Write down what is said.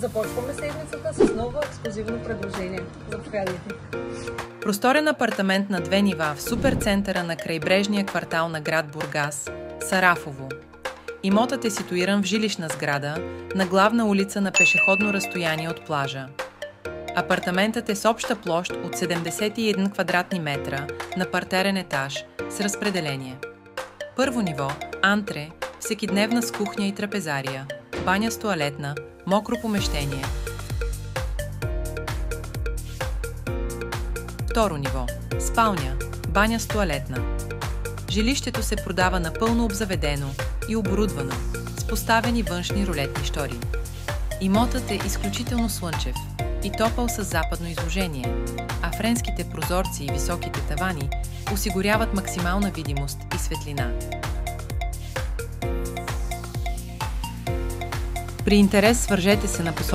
Започваме седмицата с ново ексклузивно предложение. Заповядайте. Просторен апартамент на 2 нива в суперцентъра на крайбрежния квартал на град Бургас, Сарафово. Имотът е ситуиран в жилищна сграда на главна улица на пешеходно разстояние от плажа. Апартаментът е с обща площ от 71 квадратни метра на партерен етаж с разпределение. Първо ниво – антре, всекидневна с кухня и трапезария, баня с тоалетна, мокро помещение. Второ ниво – спалня, баня с тоалетна. Жилището се продава напълно обзаведено и оборудвано с поставени външни ролетни щори. Имотът е изключително слънчев и топъл с западно изложение, а френските прозорци и високите тавани осигуряват максимална видимост и светлина. При интерес свържете се на